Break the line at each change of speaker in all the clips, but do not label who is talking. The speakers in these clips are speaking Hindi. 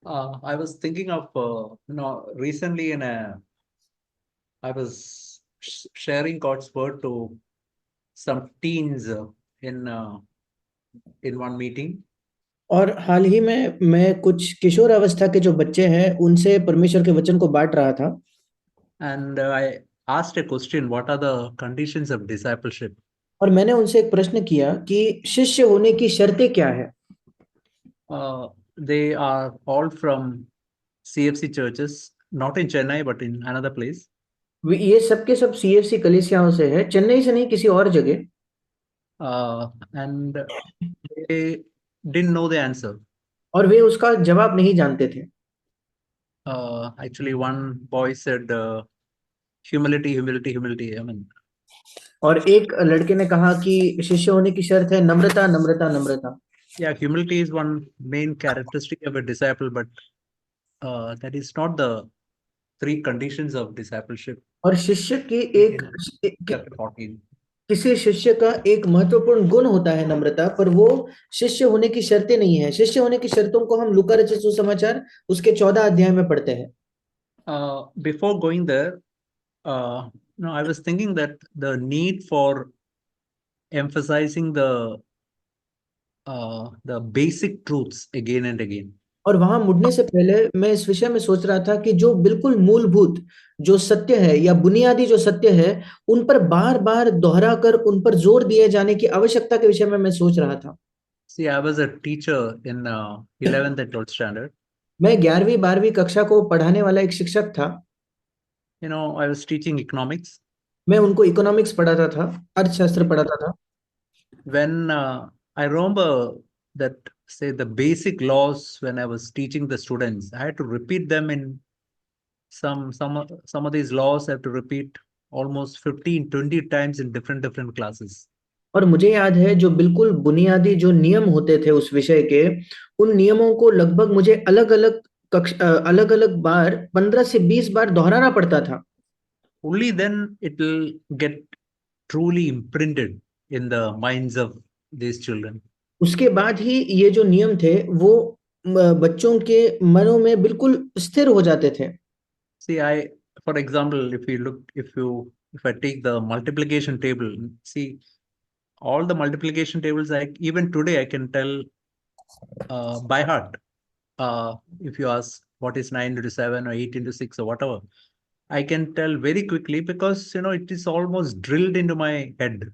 I was thinking of, recently I was sharing God's word to some teens in uh, in one meeting,
और हाल ही में मैं कुछ किशोर अवस्था के जो बच्चे हैं उनसे परमेश्वर के वचन को बांट रहा था।
and I asked a question: What are the conditions of discipleship?
और मैंने उनसे एक प्रश्न किया कि शिष्य होने की शर्तें क्या है।
They are all from CFC churches, not in Chennai, but in another place.
ये सब के सब सीएफसी कलीसियाओं से है, चेन्नई से नहीं, किसी और जगह।
And they didn't know the answer.
और वे उसका जवाब नहीं जानते थे।
Actually, one boy said, humility, humility, humility. I mean,
और एक लड़के ने कहा कि शिष्य होने की शर्त है नम्रता, नम्रता, नम्रता।
yeah, humility is one main characteristic of a disciple, but that is not the three conditions of discipleship
और शिष्य की
in chapter 14.
किसी शिष्य का एक महत्वपूर्ण गुण होता है नम्रता, पर वो शिष्य होने की शर्तें नहीं है। शिष्य होने की शर्तों को हम लूका रचित सुसमाचार उसके 14 अध्याय में पढ़ते हैं।
Before going there, no, I was thinking that the need for emphasizing the basic truths again and again.
और वहां मुड़ने से पहले मैं इस विषय में सोच रहा था कि जो बिल्कुल मूलभूत जो सत्य है या बुनियादी जो सत्य है, उन पर बार बार दोहरा कर उन पर जोर दिए जाने की आवश्यकता के विषय में मैं सोच रहा था।
See, I was a teacher in 11th and 12th standard.
मैं 11वीं 12वीं कक्षा को पढ़ाने वाला एक शिक्षक था।
I was teaching economics.
मैं उनको इकोनॉमिक्स पढ़ाता था, अर्थशास्त्र पढ़ाता था।
When I remember that, say, the basic laws when I was teaching the students, I had to repeat them in some of these laws I have to repeat almost 15, 20 times in different classes.
और मुझे याद है जो बिल्कुल बुनियादी जो नियम होते थे उस विषय के, उन नियमों को लगभग मुझे अलग अलग बार 15 से 20 बार दोहराना पड़ता था।
Only then it will get truly imprinted in the minds of these children.
उसके बाद ही ये जो नियम थे वो बच्चों के मनों में बिल्कुल स्थिर हो जाते थे।
See, for example, if I take the multiplication table, see, all the multiplication tables, even today I can tell by heart. If you ask what is 9 into 7 or 8 into 6 or whatever, I can tell very quickly because it is almost drilled into my head.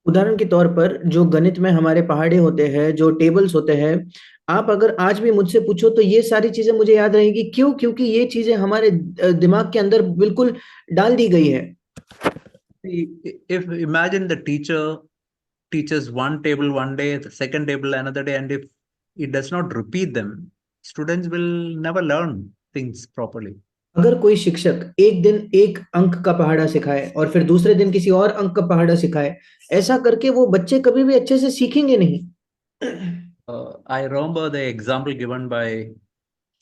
उदाहरण के तौर पर जो गणित में हमारे पहाड़े होते हैं, जो टेबल्स होते हैं, आप अगर आज भी मुझसे पूछो तो ये सारी चीजें मुझे याद रहेंगी। क्यों? क्योंकि ये चीजें हमारे दिमाग के अंदर बिल्कुल डाल दी गई है।
If imagine the teacher teaches one table one day, the second table another day, and if it does not repeat them, students will never learn things properly.
अगर कोई शिक्षक एक दिन एक अंक का पहाड़ा सिखाए और फिर दूसरे दिन किसी और अंक का पहाड़ा सिखाए, ऐसा करके वो बच्चे कभी भी अच्छे से सीखेंगे नहीं।
I remember the example given by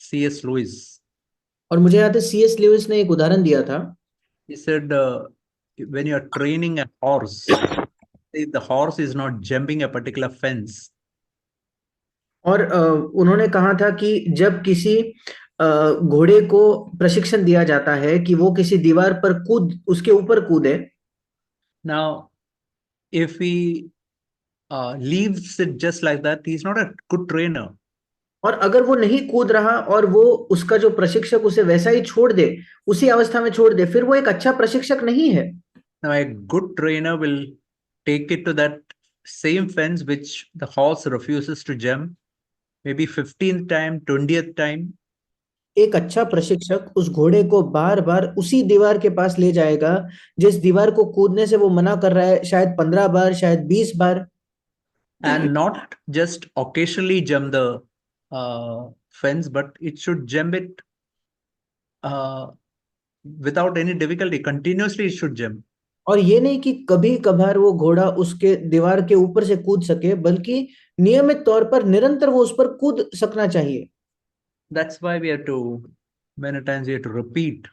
C.S. Lewis.
और मुझे याद है सीएस ल्यूइस ने एक उदाहरण दिया था।
He said, when you are training a horse, if the horse is not jumping a particular fence,
और उन्होंने कहा था कि जब किसी घोड़े को प्रशिक्षण दिया जाता है कि वो किसी दीवार पर कूद उसके ऊपर कूदे,
now if he leaves it just like that, he's not a good trainer.
और अगर वो नहीं कूद रहा और वो उसका जो प्रशिक्षक उसे वैसा ही छोड़ दे, उसी अवस्था में छोड़ दे, फिर वो एक अच्छा प्रशिक्षक नहीं है।
Now, a good trainer will take it to that same fence which the horse refuses to jump, maybe 15th time, 20th time.
एक अच्छा प्रशिक्षक उस घोड़े को बार बार उसी दीवार के पास ले जाएगा जिस दीवार को कूदने से वो मना कर रहा है, शायद 15 बार, शायद 20 बार।
And not just occasionally jump the fence, but it should jump it uh, without any difficulty. Continuously, it should jump.
और ये नहीं कि कभी कभार वो घोड़ा उसके दीवार के ऊपर से कूद सके, बल्कि नियमित तौर पर निरंतर वो उस पर कूद सकना चाहिए।
That's why we have to, many times, we have to repeat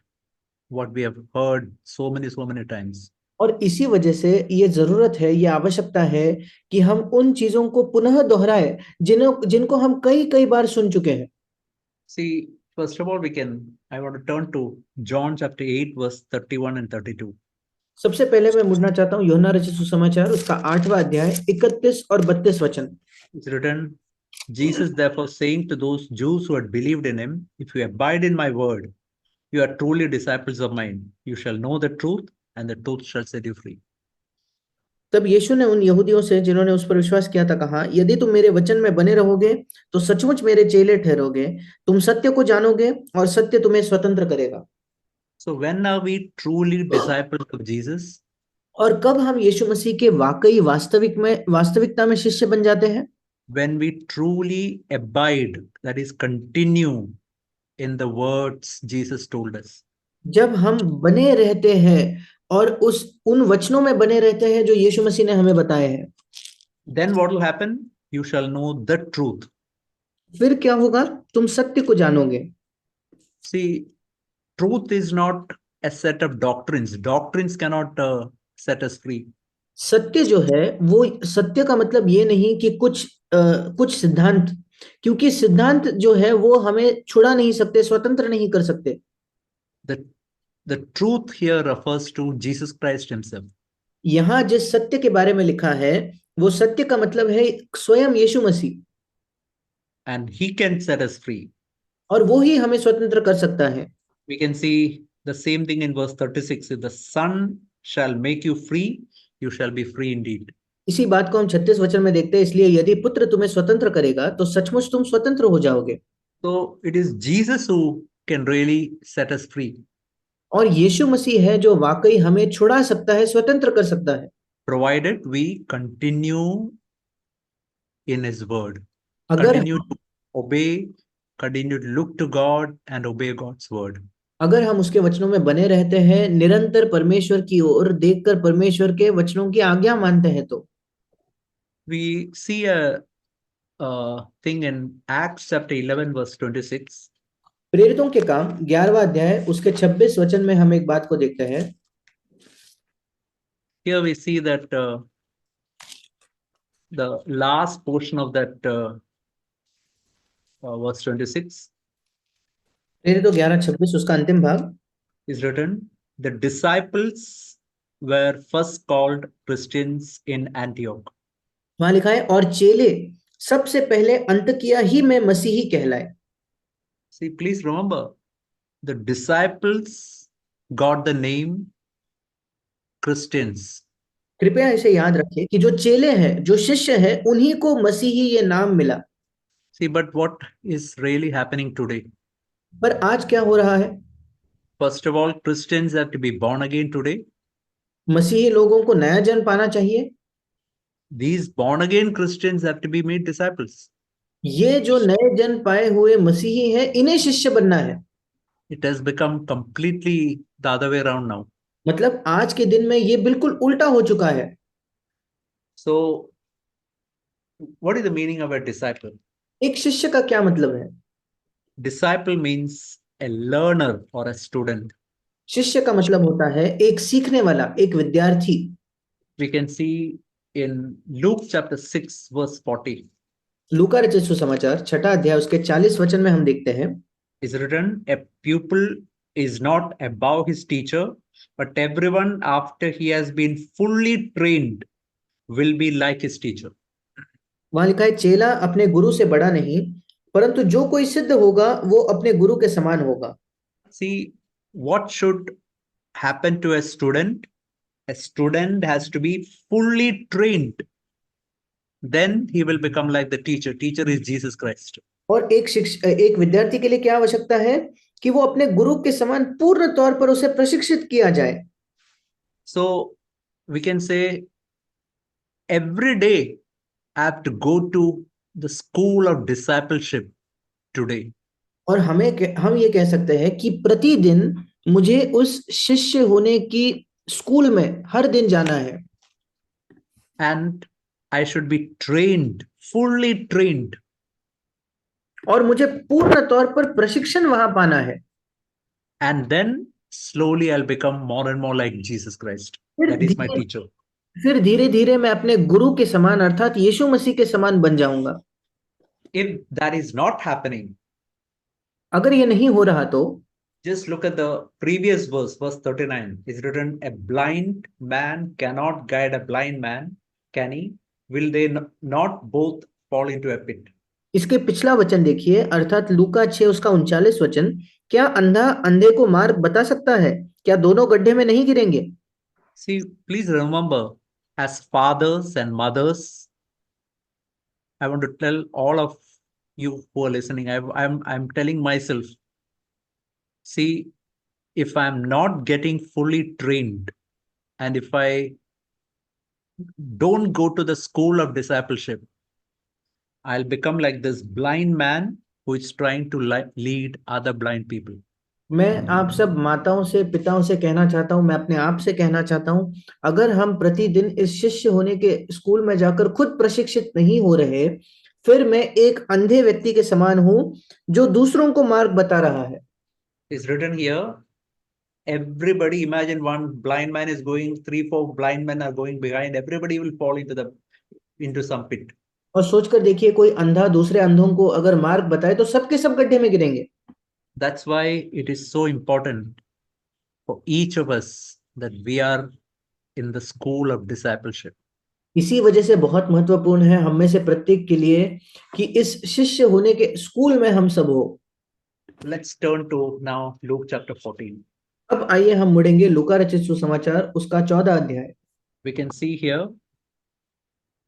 what we have heard so many times.
और इसी वजह से ये जरूरत है, ये आवश्यकता है कि हम उन चीजों को पुनः दोहराए जिनको जिनको हम कई कई बार सुन चुके हैं।
See, first of all, I want to turn to John chapter 8, verse 31 and 32.
सबसे पहले मैं मुड़ना चाहता हूँ यूहन्ना रचित सुसमाचार उसका 8वां अध्याय 31 और 32 वचन।
It's written, Jesus therefore saying to those Jews who had believed in him, if you abide in my word, you are truly disciples of mine. You shall know the truth, and the truth shall set you free.
तब यीशु ने उन यहूदियों से जिन्होंने उस पर विश्वास किया था कहा, यदि तुम मेरे वचन में बने रहोगे तो सचमुच मेरे चेले ठहरोगे, तुम सत्य को जानोगे और सत्य तुम्हें स्वतंत्र करेगा।
So when are we truly disciples of Jesus?
और कब हम यीशु मसीह के वाकई वास्तविकता में शिष्य बन जाते हैं?
When we truly abide, that is continue in the words Jesus told us.
जब हम बने रहते हैं और उन वचनों में बने रहते हैं जो यीशु मसीह ने हमें बताए हैं।
Then what will happen? You shall know the truth.
फिर क्या होगा? तुम सत्य को जानोगे।
See, truth is not a set of doctrines. Doctrines cannot set us free.
सत्य जो है वो सत्य का मतलब ये नहीं कि कुछ सिद्धांत, क्योंकि सिद्धांत जो है वो हमें छुड़ा नहीं सकते, स्वतंत्र नहीं कर सकते।
The truth here refers to Jesus Christ himself.
यहाँ जिस सत्य के बारे में लिखा है वो सत्य का मतलब है स्वयं यीशु मसीह।
And he can set us free.
और वो ही हमें स्वतंत्र कर सकता है।
We can see the same thing in verse 36. If the Son shall make you free, you shall be free indeed.
इसी बात को हम 36 वचन में देखते हैं, इसलिए यदि पुत्र तुम्हें स्वतंत्र करेगा तो सचमुच तुम स्वतंत्र हो जाओगे।
So it is Jesus who can really set us free.
और यीशु मसीह है जो वाकई हमें छुड़ा सकता है, स्वतंत्र कर सकता है।
Provided we continue in his word.
अगर
Continue to obey, continue to look to God and obey God's word.
अगर हम उसके वचनों में बने रहते हैं, निरंतर परमेश्वर की ओर देखकर परमेश्वर के वचनों की आज्ञा मानते हैं, तो
We see a thing in Acts chapter 11 verse 26.
प्रेरितों के काम 11वां अध्याय उसके 26 वचन में हम एक बात को देखते हैं।
Here we see that the last portion of that verse 26
प्रेरितों 11:26 उसका अंतिम भाग
is written, the disciples were first called Christians in Antioch.
वहां लिखा है, और चेले सबसे पहले अंतकिया ही में मसीही कहलाए।
See, please remember, the disciples got the name Christians.
कृपया इसे याद रखें कि जो चेले हैं, जो शिष्य हैं, उन्हीं को मसीही ये नाम मिला।
See, but what is really happening today?
पर आज क्या हो रहा है?
First of all, Christians have to be born again today.
मसीही लोगों को नया जन्म पाना चाहिए।
These born again Christians have to be made disciples.
ये जो नए जन्म पाए हुए मसीही हैं, इन्हें शिष्य बनना है।
It has become completely the other way around now.
मतलब आज के दिन में ये बिल्कुल उल्टा हो चुका है।
So, what is the meaning of a disciple?
एक शिष्य का क्या मतलब है?
Disciple means a learner or a student.
शिष्य का मतलब होता है एक सीखने वाला, एक विद्यार्थी।
We can see in Luke chapter 6 verse 40.
लूका रचित सुसमाचार 6वां अध्याय उसके 40 वचन में हम देखते हैं,
Is written, a pupil is not above his teacher, but everyone after he has been fully trained will be like his teacher.
वहां लिखा है, चेला अपने गुरु से बड़ा नहीं, परंतु जो कोई सिद्ध होगा वो अपने गुरु के समान होगा।
See, what should happen to a student? A student has to be fully trained. Then he will become like the teacher. Teacher is Jesus Christ.
और एक विद्यार्थी के लिए क्या आवश्यकता है कि वो अपने गुरु के समान पूर्ण तौर पर उसे प्रशिक्षित किया जाए।
So we can say every day I have to go to the school of discipleship today.
और हम ये कह सकते हैं कि प्रतिदिन मुझे उस शिष्य होने की स्कूल में हर दिन जाना है।
And I should be trained, fully trained.
और मुझे पूर्ण तौर पर प्रशिक्षण वहां पाना है।
And then slowly I'll become more and more like Jesus Christ. That is my teacher.
फिर धीरे धीरे मैं अपने गुरु के समान अर्थात यीशु मसीह के समान बन जाऊंगा।
If that is not happening,
अगर ये नहीं हो रहा तो
just look at the previous verse, verse 39. It's written, a blind man cannot guide a blind man, can he? Will they not both fall into a pit?
इसके पिछला वचन देखिए, अर्थात लूका 6 उसका 39 वचन, क्या अंधा अंधे को मार्ग बता सकता है? क्या दोनों गड्ढे में नहीं गिरेंगे?
See, please remember, as fathers and mothers, I want to tell all of you who are listening, I'm telling myself, see, if I'm not getting fully trained and if I don't go to the school of discipleship, I'll become like this blind man who is trying to lead other blind people.
मैं आप सब माताओं से, पिताओं से कहना चाहता हूं, मैं अपने आप से कहना चाहता हूं, अगर हम प्रतिदिन इस शिष्य होने के स्कूल में जाकर खुद प्रशिक्षित नहीं हो रहे, फिर मैं एक अंधे व्यक्ति के समान हूं जो दूसरों को मार्ग बता रहा है।
It's written here, everybody, imagine one blind man is going, 3-4 blind men are going behind, everybody will fall into some pit.
और सोचकर देखिए, कोई अंधा दूसरे अंधों को अगर मार्ग बताए तो सबके सब गड्ढे में गिरेंगे।
That's why it is so important for each of us that we are in the school of discipleship.
इसी वजह से बहुत महत्वपूर्ण है हम में से प्रत्येक के लिए कि इस शिष्य होने के स्कूल में हम सब हो।
Let's turn to now Luke chapter 14.
अब आइए हम मुड़ेंगे लूका रचित सुसमाचार उसका 14 अध्याय।
We can see here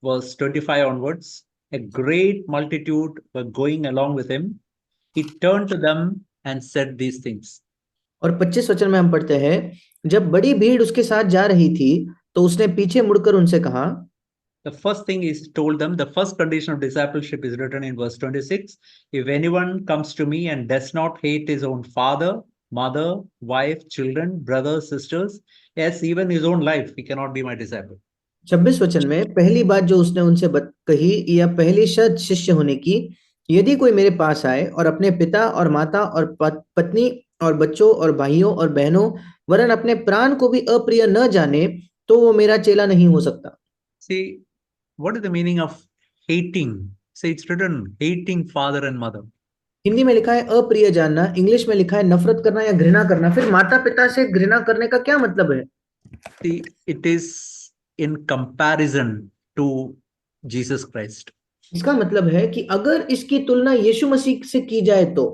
verse 25 onwards, a great multitude were going along with him. He turned to them and said these things.
और 25 वचन में हम पढ़ते हैं, जब बड़ी भीड़ उसके साथ जा रही थी तो उसने पीछे मुड़कर उनसे कहा।
The first thing is told them, the first condition of discipleship is written in verse 26. If anyone comes to me and does not hate his own father, mother, wife, children, brothers, sisters, yes, even his own life, he cannot be my disciple.
26 वचन में पहली बात जो उसने उनसे कही, या पहली शर्त शिष्य होने की, यदि कोई मेरे पास आए और अपने पिता और माता और पत्नी और बच्चों और भाइयों और बहनों वरन अपने प्राण को भी अप्रिय न जाने, तो वो मेरा चेला नहीं हो सकता।
See, what is the meaning of hating? See, it's written hating father and mother.
Hindi में लिखा है अप्रिय जानना, इंग्लिश में लिखा है नफरत करना या घृणा करना। फिर माता पिता से घृणा करने का क्या मतलब है?
See, it is in comparison to Jesus Christ.
इसका मतलब है कि अगर इसकी तुलना यीशु मसीह से की जाए तो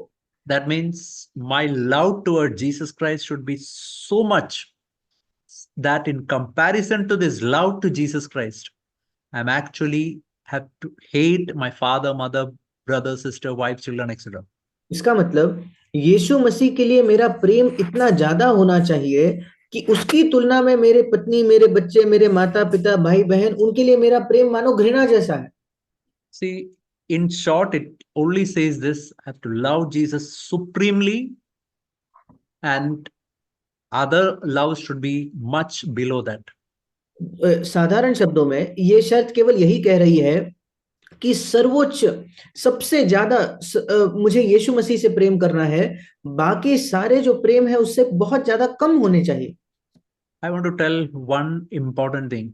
that means my love toward Jesus Christ should be so much that in comparison to this love to Jesus Christ, I'm actually have to hate my father, mother, brother, sister, wife, children, etc.
इसका मतलब यीशु मसीह के लिए मेरा प्रेम इतना ज्यादा होना चाहिए कि उसकी तुलना में मेरे पत्नी, मेरे बच्चे, मेरे माता पिता, भाई बहन, उनके लिए मेरा प्रेम मानो घृणा जैसा है।
See, in short, it only says this: I have to love Jesus supremely, and other loves should be much below that.
साधारण शब्दों में ये शर्त केवल यही कह रही है कि सर्वोच्च, सबसे ज्यादा मुझे यीशु मसीह से प्रेम करना है, बाकी सारे जो प्रेम है उससे बहुत ज्यादा कम होने चाहिए।
I want to tell one important thing.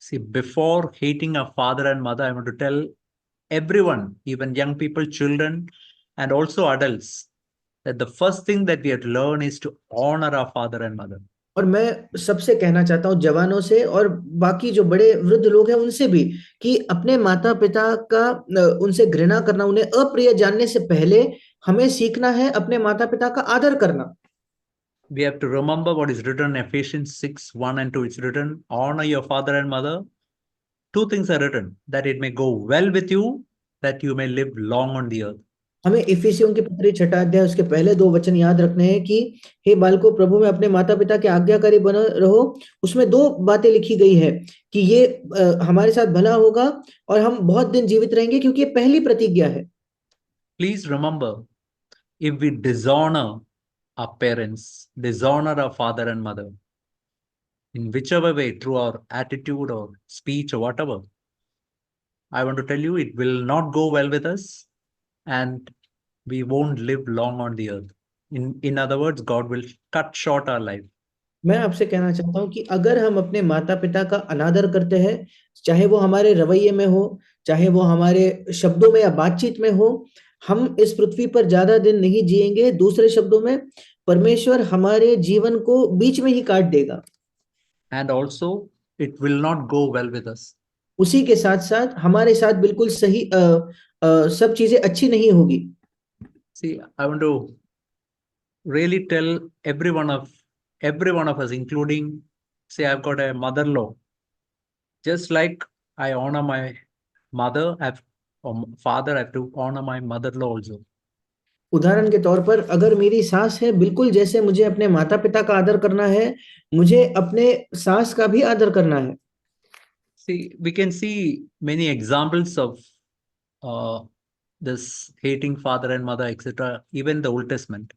See, before hating our father and mother, I want to tell everyone, even young people, children, and also adults, that the first thing that we have to learn is to honor our father and mother.
और मैं सबसे कहना चाहता हूं, जवानों से और बाकी जो बड़े वृद्ध लोग हैं उनसे भी, कि अपने माता पिता का उनसे घृणा करना, उन्हें अप्रिय जानने से पहले हमें सीखना है अपने माता पिता का आदर करना।
We have to remember what is written in Ephesians 6:1 and 2. It's written, honor your father and mother. Two things are written, that it may go well with you, that you may live long on the earth.
हमें इफिसियों की पत्री 6 अध्याय उसके पहले 2 वचन याद रखने हैं कि हे बालकों, प्रभु में अपने माता पिता के आज्ञाकारी बने रहो। उसमें 2 बातें लिखी गई है कि ये हमारे साथ भला होगा और हम बहुत दिन जीवित रहेंगे, क्योंकि ये पहली प्रतिज्ञा है।
Please remember, if we dishonor our parents, dishonor our father and mother, in whichever way, through our attitude or speech or whatever, I want to tell you, it will not go well with us and we won't live long on the earth. In other words, God will cut short our life.
मैं आपसे कहना चाहता हूं कि अगर हम अपने माता पिता का अनादर करते हैं, चाहे वो हमारे रवैये में हो, चाहे वो हमारे शब्दों में या बातचीत में हो, हम इस पृथ्वी पर ज्यादा दिन नहीं जिएंगे। दूसरे शब्दों में परमेश्वर हमारे जीवन को बीच में ही काट देगा।
And also, it will not go well with us.
उसी के साथ साथ हमारे साथ बिल्कुल सही सब चीजें अच्छी नहीं होगी।
See, I want to really tell every one of us, including, say, I've got a mother-in-law. Just like I honor my mother, father, I have to honor my mother-in-law also.
उदाहरण के तौर पर अगर मेरी सास है, बिल्कुल जैसे मुझे अपने माता पिता का आदर करना है, मुझे अपने सास का भी आदर करना है।
See, we can see many examples of uh, this hating father and mother, etc. Even the Old Testament.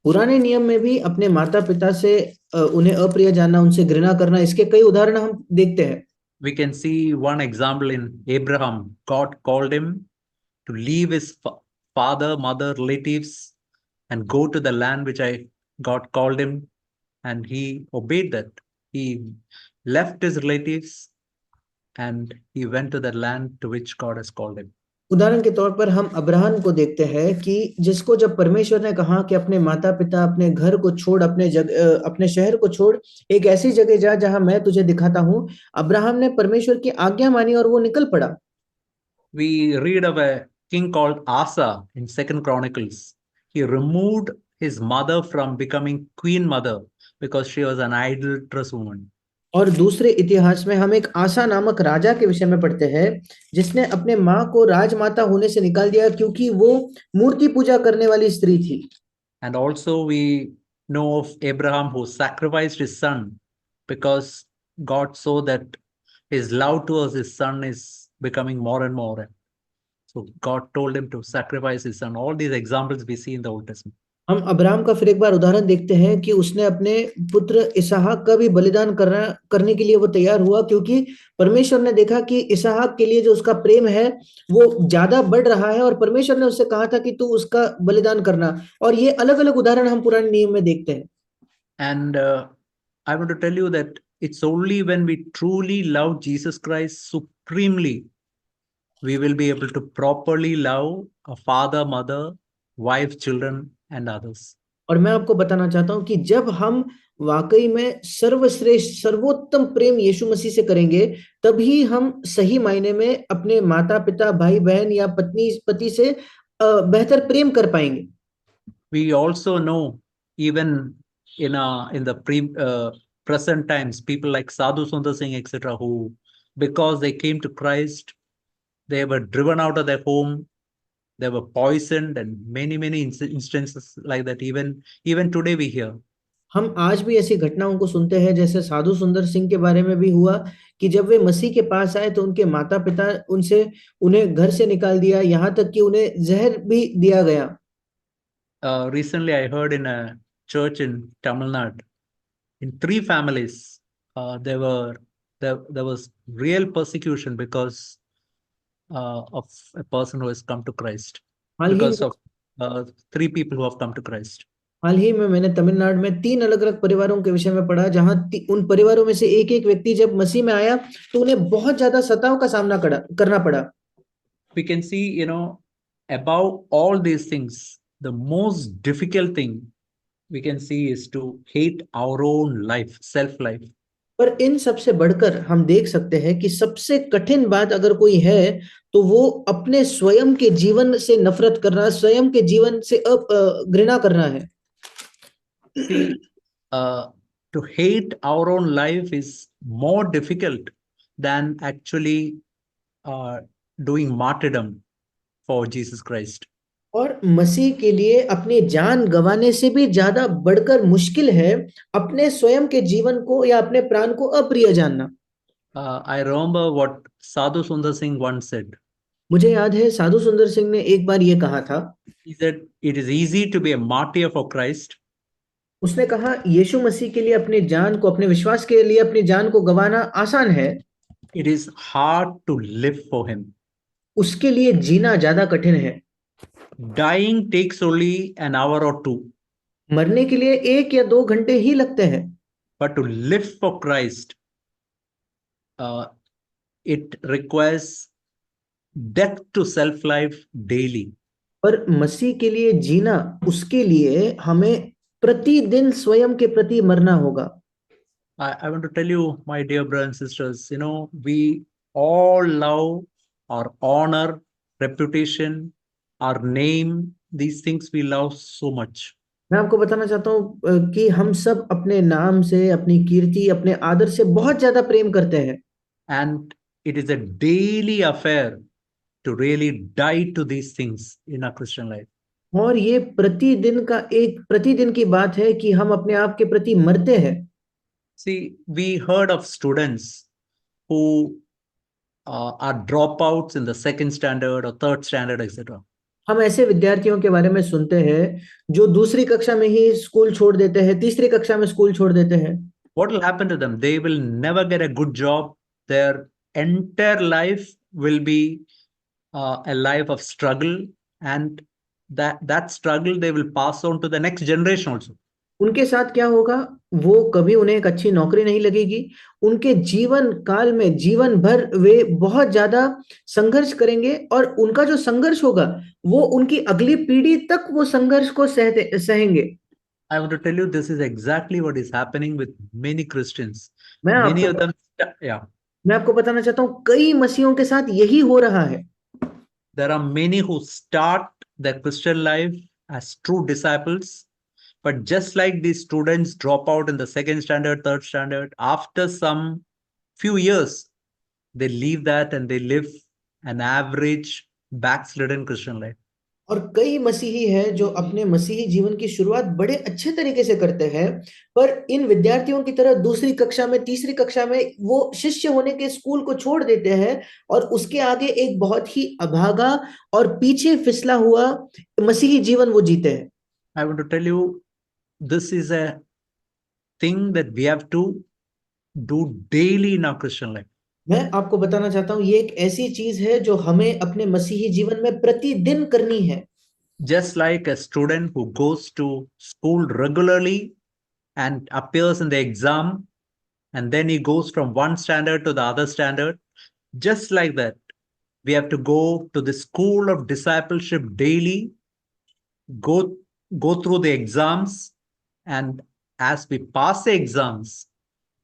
पुराने नियम में भी अपने माता पिता से उन्हें अप्रिय जानना, उनसे घृणा करना, इसके कई उदाहरण हम देखते हैं।
We can see one example in Abraham. God called him to leave his father, mother, relatives, and go to the land which God called him, and he obeyed that. He left his relatives and he went to the land to which God has called him.
उदाहरण के तौर पर हम अब्राहम को देखते हैं कि जिसको जब परमेश्वर ने कहा कि अपने माता पिता, अपने घर को छोड़, अपने शहर को छोड़, एक ऐसी जगह जा जहां मैं तुझे दिखाता हूं, अब्राहम ने परमेश्वर की आज्ञा मानी और वो निकल पड़ा।
We read of a king called Asa in Second Chronicles. He removed his mother from becoming queen mother because she was an idolatrous woman.
और दूसरे इतिहास में हम एक आसा नामक राजा के विषय में पढ़ते हैं, जिसने अपने माँ को राजमाता होने से निकाल दिया क्योंकि वो मूर्ति पूजा करने वाली स्त्री थी।
And also we know of Abraham who sacrificed his son because God saw that his love towards his son is becoming more and more. So God told him to sacrifice his son. All these examples we see in the Old Testament.
हम अब्राहम का फिर एक बार उदाहरण देखते हैं कि उसने अपने पुत्र इसहाक का भी बलिदान करने के लिए वो तैयार हुआ, क्योंकि परमेश्वर ने देखा कि इसहाक के लिए जो उसका प्रेम है वो ज्यादा बढ़ रहा है और परमेश्वर ने उससे कहा था कि तू उसका बलिदान करना। और ये अलग अलग उदाहरण हम पुराने नियम में देखते हैं।
And I want to tell you that it's only when we truly love Jesus Christ supremely, we will be able to properly love a father, mother, wife, children, and others.
और मैं आपको बताना चाहता हूं कि जब हम वाकई में सर्वश्रेष्ठ सर्वोत्तम प्रेम यीशु मसीह से करेंगे, तभी हम सही मायने में अपने माता पिता, भाई बहन या पत्नी पति से बेहतर प्रेम कर पाएंगे।
We also know, even in the present times, people like Sadhu Sundar Singh, etc., who, because they came to Christ, they were driven out of their home, they were poisoned, and many instances like that. Even today we hear.
हम आज भी ऐसी घटनाओं को सुनते हैं, जैसे साधु सुंदर सिंह के बारे में भी हुआ कि जब वे मसीह के पास आए तो उनके माता पिता उन्हें घर से निकाल दिया, यहाँ तक कि उन्हें जहर भी दिया गया।
Recently, I heard in a church in Tamil Nadu, in 3 families, there was real persecution because of a person who has come to Christ,
hall he
because
में
of 3 people who have come to Christ.
हाल ही में मैंने तमिलनाडु में 3 अलग अलग परिवारों के विषय में पढ़ा, जहां उन परिवारों में से एक एक व्यक्ति जब मसीह में आया तो उन्हें बहुत ज्यादा सताव का सामना करना पड़ा।
We can see, above all these things, the most difficult thing we can see is to hate our own life, self-life.
पर इन सबसे बढ़कर हम देख सकते हैं कि सबसे कठिन बात अगर कोई है तो वो अपने स्वयं के जीवन से नफरत करना, स्वयं के जीवन से घृणा करना है।
See, to hate our own life is more difficult than actually doing martyrdom for Jesus Christ.
और मसीह के लिए अपनी जान गंवाने से भी ज्यादा बढ़कर मुश्किल है अपने स्वयं के जीवन को या अपने प्राण को अप्रिय जानना।
I remember what Sadhu Sundar Singh once said.
मुझे याद है साधु सुंदर सिंह ने एक बार ये कहा था।
He said, "It is easy to be a martyr for Christ.
उसने कहा यीशु मसीह के लिए अपनी जान को, अपने विश्वास के लिए अपनी जान को गंवाना आसान है,
It is hard to live for Him.
उसके लिए जीना ज्यादा कठिन है।
Dying takes only an hour or two,
मरने के लिए 1 या 2 घंटे ही लगते हैं,
but to live for Christ, it requires death to self-life daily."
पर मसीह के लिए जीना, उसके लिए हमें प्रतिदिन स्वयं के प्रति मरना होगा।
I want to tell you, my dear brothers and sisters, we all love our honor, reputation, our name, these things we love so much.
मैं आपको बताना चाहता हूँ कि हम सब अपने नाम से, अपनी कीर्ति, अपने आदर से बहुत ज्यादा प्रेम करते हैं।
And it is a daily affair to really die to these things in our Christian life.
और ये प्रतिदिन की बात है कि हम अपने आप के प्रति मरते हैं।
See, we heard of students who are dropouts in the second standard or third standard, etc.
हम ऐसे विद्यार्थियों के बारे में सुनते हैं जो दूसरी कक्षा में ही स्कूल छोड़ देते हैं, तीसरी कक्षा में स्कूल छोड़ देते हैं।
What will happen to them? They will never get a good job. Their entire life will be a life of struggle, and that struggle they will pass on to the next generation also.
उनके साथ क्या होगा? वो कभी उन्हें एक अच्छी नौकरी नहीं लगेगी। उनके जीवन काल में, जीवन भर वे बहुत ज्यादा संघर्ष करेंगे, और उनका जो संघर्ष होगा वो उनकी अगली पीढ़ी तक वो संघर्ष को सहेंगे।
I want to tell you, this is exactly what is happening with many Christians.
मैं
Many
आपको
of them, yeah,
मैं आपको बताना चाहता हूँ, कई मसीहों के साथ यही हो रहा है।
there are many who start their Christian life as true disciples, but just like these students drop out in the second standard, third standard, after some few years, they leave that and they live an average backslidden Christian life.
और कई मसीही हैं जो अपने मसीही जीवन की शुरुआत बड़े अच्छे तरीके से करते हैं, पर इन विद्यार्थियों की तरह दूसरी कक्षा में, तीसरी कक्षा में वो शिष्य होने के स्कूल को छोड़ देते हैं, और उसके आगे एक बहुत ही अभागा और पीछे फिसला हुआ मसीही जीवन वो जीते हैं।
I want to tell you, this is a thing that we have to do daily in our Christian life.
मैं आपको बताना चाहता हूँ, ये एक ऐसी चीज है जो हमें अपने मसीही जीवन में प्रतिदिन करनी है।
Just like a student who goes to school regularly and appears in the exam, and then he goes from one standard to the other standard, just like that, we have to go to the school of discipleship daily, go through the exams, and as we pass the exams,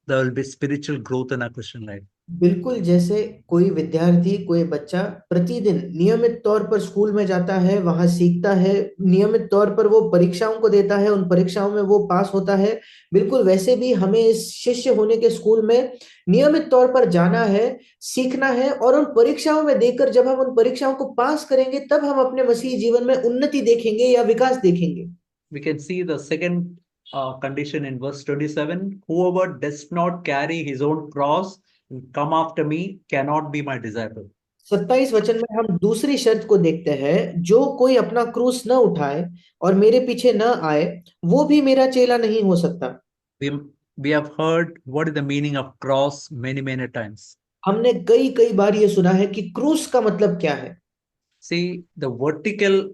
there will be spiritual growth in our Christian life.
बिल्कुल जैसे कोई विद्यार्थी, कोई बच्चा प्रतिदिन नियमित तौर पर स्कूल में जाता है, वहां सीखता है, नियमित तौर पर वो परीक्षाओं को देता है, उन परीक्षाओं में वो पास होता है, बिल्कुल वैसे भी हमें इस शिष्य होने के स्कूल में नियमित तौर पर जाना है, सीखना है, और उन परीक्षाओं में देकर जब हम उन परीक्षाओं को पास करेंगे तब हम अपने मसीही जीवन में उन्नति देखेंगे या विकास देखेंगे।
We can see the second condition in verse 27. Whoever does not carry his own cross and come after me cannot be my disciple.
27 वचन में हम दूसरी शर्त को देखते हैं, जो कोई अपना क्रूस न उठाए और मेरे पीछे न आए, वो भी मेरा चेला नहीं हो सकता।
We, we have heard what is the meaning of cross many times.
हमने कई कई बार ये सुना है कि क्रूस का मतलब क्या है।
See, the vertical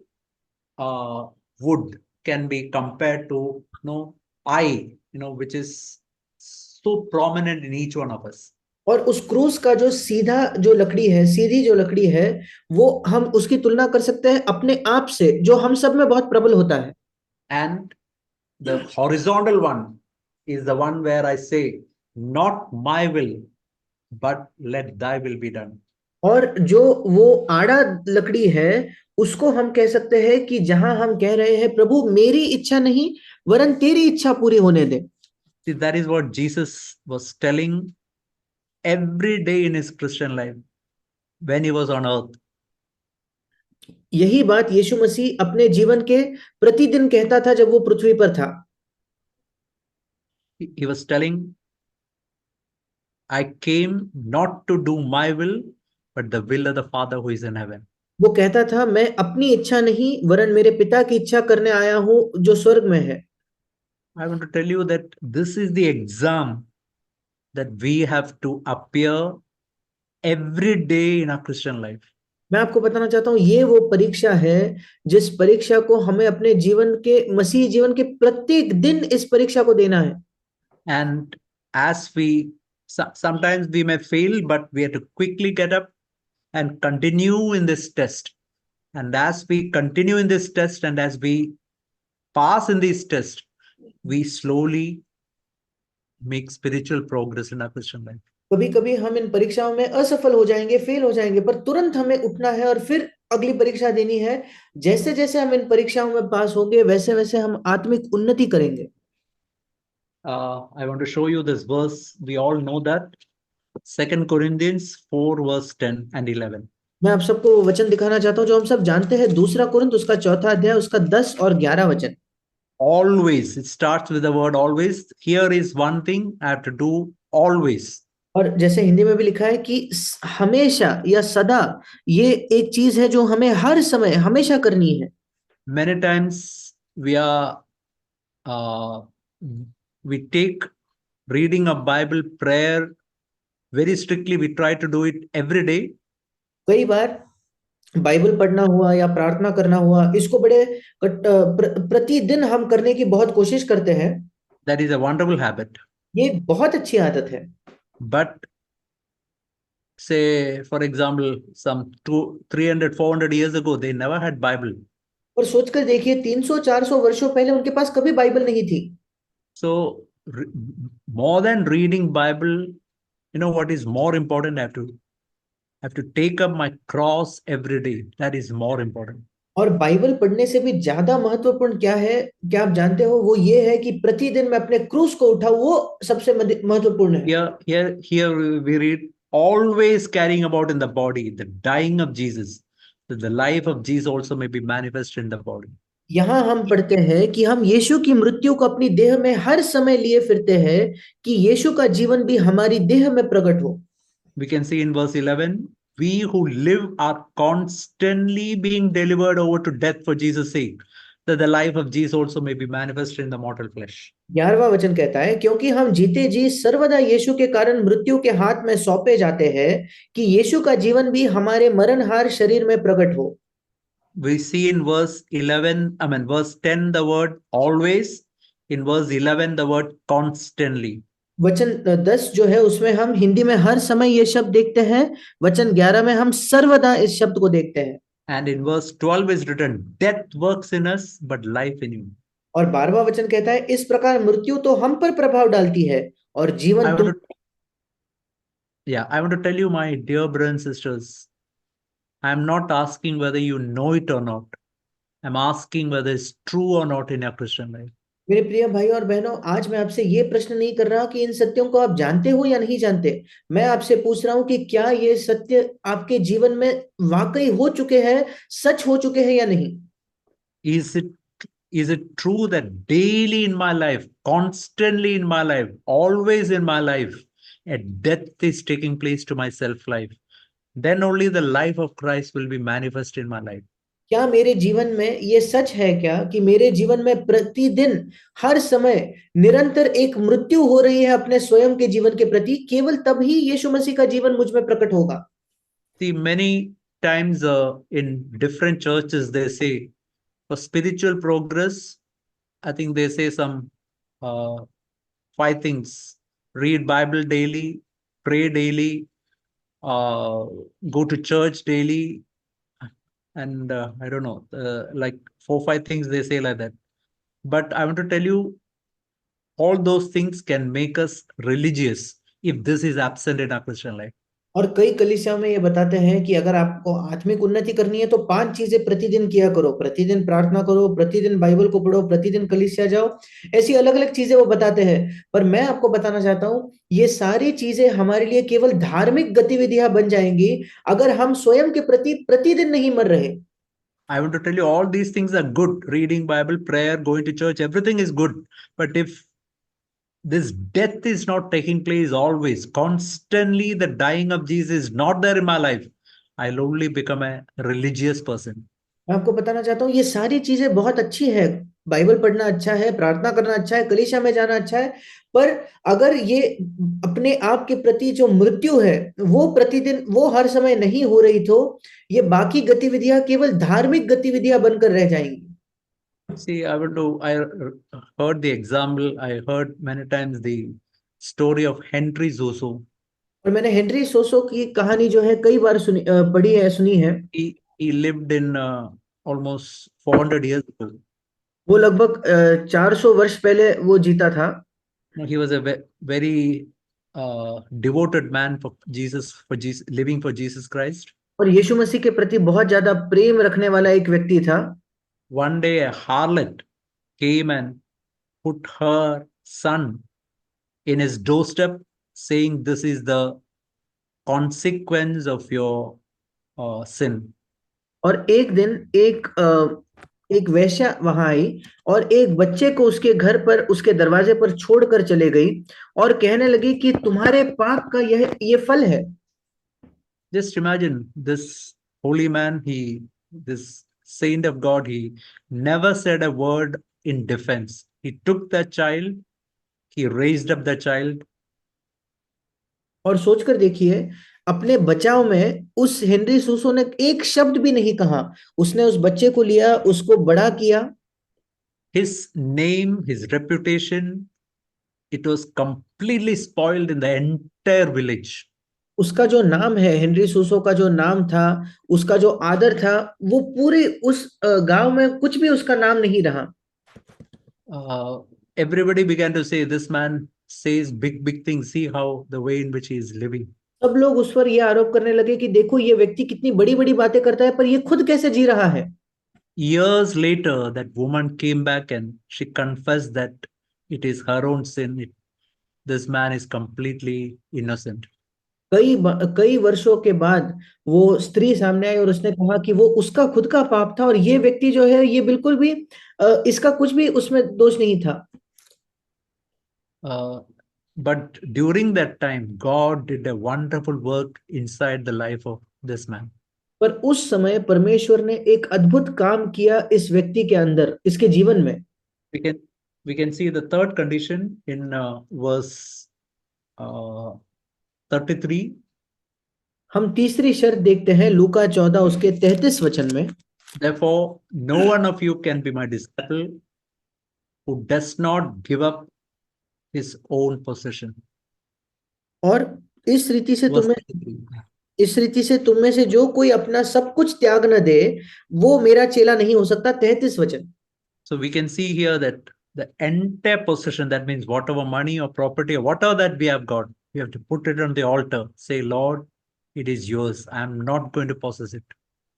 wood can be compared to eye, which is so prominent in each one of us.
और उस क्रूस का जो सीधी जो लकड़ी है, वो हम उसकी तुलना कर सकते हैं अपने आप से, जो हम सब में बहुत प्रबल होता है।
And the horizontal one is the one where I say, not my will, but let thy will be done.
और जो वो आड़ा लकड़ी है, उसको हम कह सकते हैं कि जहां हम कह रहे हैं, प्रभु मेरी इच्छा नहीं वरन तेरी इच्छा पूरी होने दे।
See, that is what Jesus was telling every day in his Christian life when he was on earth.
यही बात यीशु मसीह अपने जीवन के प्रतिदिन कहता था जब वो पृथ्वी पर था।
He was telling, I came not to do my will, but the will of the Father who is in heaven.
वो कहता था, मैं अपनी इच्छा नहीं वरन मेरे पिता की इच्छा करने आया हूं जो स्वर्ग में है।
I want to tell you that this is the exam that we have to appear every day in our Christian life.
मैं आपको बताना चाहता हूं, ये वो परीक्षा है जिस परीक्षा को हमें अपने जीवन के, मसीही जीवन के प्रत्येक दिन इस परीक्षा को देना है।
And as sometimes we may fail, but we have to quickly get up and continue in this test. And as we continue in this test and as we pass in these tests, we slowly make spiritual progress in our Christian life.
कभी कभी हम इन परीक्षाओं में असफल हो जाएंगे, फेल हो जाएंगे, पर तुरंत हमें उठना है और फिर अगली परीक्षा देनी है। जैसे जैसे हम इन परीक्षाओं में पास होंगे, वैसे वैसे हम आत्मिक उन्नति करेंगे।
I want to show you this verse. We all know that. 2 Corinthians 4 verse 10 and 11.
मैं आप सबको वो वचन दिखाना चाहता हूं जो हम सब जानते हैं, दूसरा कुरिन्थ उसका 4 अध्याय उसका 10 और 11 वचन।
Always, it starts with the word always. Here is one thing I have to do always.
और जैसे हिंदी में भी लिखा है कि हमेशा या सदा, ये एक चीज है जो हमें हर समय हमेशा करनी है।
Many times we take reading of Bible, prayer very strictly. We try to do it every day.
कई बार बाइबल पढ़ना हुआ या प्रार्थना करना हुआ, इसको बड़े प्रतिदिन हम करने की बहुत कोशिश करते हैं।
That is a wonderful habit.
ये एक बहुत अच्छी आदत है।
But say, for example, some 300, 400 years ago, they never had Bible.
और सोचकर देखिए, 300-400 वर्षों पहले उनके पास कभी बाइबल नहीं थी।
So more than reading Bible, you know what is more important? I have to take up my cross every day. That is more important.
और बाइबल पढ़ने से भी ज्यादा महत्वपूर्ण क्या है, क्या आप जानते हो? वो ये है कि प्रतिदिन मैं अपने क्रूस को उठाऊं, वो सबसे महत्वपूर्ण है।
Here we read always carrying about in the body the dying of Jesus, that the life of Jesus also may be manifest in the body.
यहाँ हम पढ़ते हैं कि हम यीशु की मृत्यु को अपनी देह में हर समय लिए फिरते हैं कि यीशु का जीवन भी हमारी देह में प्रकट हो।
We can see in verse 11, we who live are constantly being delivered over to death for Jesus' sake, that the life of Jesus also may be manifest in the mortal flesh.
11वां वचन कहता है, क्योंकि हम जीते जी सर्वदा यीशु के कारण मृत्यु के हाथ में सौंपे जाते हैं कि यीशु का जीवन भी हमारे मरणहार शरीर में प्रकट हो।
We see in verse 10 the word always, in verse 11 the word constantly.
वचन 10 जो है उसमें हम हिंदी में हर समय ये शब्द देखते हैं, वचन 11 में हम सर्वदा इस शब्द को देखते हैं।
And in verse 12 is written, death works in us but life in you.
और 12वां वचन कहता है, इस प्रकार मृत्यु तो हम पर प्रभाव डालती है और जीवन
I want to tell you, my dear brothers and sisters, I am not asking whether you know it or not. I'm asking whether it's true or not in your Christian life.
मेरे प्रिय भाई और बहनों, आज मैं आपसे ये प्रश्न नहीं कर रहा कि इन सत्यों को आप जानते हो या नहीं जानते। मैं आपसे पूछ रहा हूं कि क्या ये सत्य आपके जीवन में वाकई हो चुके हैं, सच हो चुके हैं या नहीं।
Is it true that daily in my life, constantly in my life, always in my life, a death is taking place to my self-life? Then only the life of Christ will be manifest in my life.
क्या मेरे जीवन में ये सच है क्या कि मेरे जीवन में प्रतिदिन हर समय निरंतर एक मृत्यु हो रही है अपने स्वयं के जीवन के प्रति, केवल तभी यीशु मसीह का जीवन मुझ में प्रकट होगा।
See, many times in different churches they say for spiritual progress, I think they say some 5 things: read Bible daily, pray daily, go to church daily, and I don't know, like 4-5 things they say like that. But I want to tell you, all those things can make us religious if this is absent in our Christian life.
और कई कलीसिया में ये बताते हैं कि अगर आपको आत्मिक उन्नति करनी है तो 5 चीजें प्रतिदिन किया करो, प्रतिदिन प्रार्थना करो, प्रतिदिन बाइबल को पढ़ो, प्रतिदिन कलीसिया जाओ। ऐसी अलग अलग चीजें वो बताते हैं, पर मैं आपको बताना चाहता हूं, ये सारी चीजें हमारे लिए केवल धार्मिक गतिविधियां बन जाएंगी अगर हम स्वयं के प्रति प्रतिदिन नहीं मर रहे।
I want to tell you, all these things are good. Reading Bible, prayer, going to church, everything is good. But if this death is not taking place always, constantly the dying of Jesus is not there in my life, I'll only become a religious person.
मैं आपको बताना चाहता हूँ, ये सारी चीजें बहुत अच्छी है, बाइबल पढ़ना अच्छा है, प्रार्थना करना अच्छा है, कलीसिया में जाना अच्छा है, पर अगर ये अपने आप के प्रति जो मृत्यु है वो प्रतिदिन, वो हर समय नहीं हो रही, तो ये बाकी गतिविधियां केवल धार्मिक गतिविधियां बनकर रह जाएंगी।
See, I heard the example, I heard many times the story of Henry Zoso.
और मैंने हेनरी सोसो की कहानी जो है कई बार पढ़ी है, सुनी है।
He lived in almost 400 years ago.
वो लगभग 400 वर्ष पहले वो जीता था।
No, he was a very devoted man for Jesus, living for Jesus Christ.
और यीशु मसीह के प्रति बहुत ज्यादा प्रेम रखने वाला एक व्यक्ति था।
One day, a harlot came and put her son in his doorstep, saying, "This is the consequence of your sin."
और एक दिन एक वेश्या वहां आई और एक बच्चे को उसके घर पर उसके दरवाजे पर छोड़कर चले गई और कहने लगी कि तुम्हारे पाप का ये फल है।
Just imagine this holy man, this saint of God, he never said a word in defense. He took that child, he raised up the child.
और सोचकर देखिए, अपने बचाव में उस हेनरी सूसो ने एक शब्द भी नहीं कहा। उसने उस बच्चे को लिया, उसको बड़ा किया।
His name, his reputation, it was completely spoiled in the entire village.
उसका जो नाम है, हेनरी सूसो का जो नाम था, उसका जो आदर था, वो पूरे उस गांव में कुछ भी उसका नाम नहीं रहा।
Everybody began to say, "This man says big things. See how the way in which he is living."
सब लोग उस पर यह आरोप करने लगे कि देखो ये व्यक्ति कितनी बड़ी बड़ी बातें करता है, पर ये खुद कैसे जी रहा है।
Years later, that woman came back and she confessed that it is her own sin. This man is completely innocent.
कई वर्षों के बाद वो स्त्री सामने आई और उसने कहा कि वो उसका खुद का पाप था और ये व्यक्ति जो है ये बिल्कुल भी इसका कुछ भी उसमें दोष नहीं था।
But during that time, God did a wonderful work inside the life of this man.
पर उस समय परमेश्वर ने एक अद्भुत काम किया इस व्यक्ति के अंदर, इसके जीवन में।
We can see the third condition in verse 33.
हम तीसरी शर्त देखते हैं लूका 14 उसके 33 वचन में।
Therefore, no one of you can be my disciple who does not give up his own possession.
और इस रीति से
Verse
तुम्हें
33.
इस रीति से तुम में से जो कोई अपना सब कुछ त्याग न दे, वो मेरा चेला नहीं हो सकता। 33 वचन।
So we can see here that the entire possession, that means whatever money or property or whatever that we have got, we have to put it on the altar. Say, "Lord, it is yours. I am not going to possess it."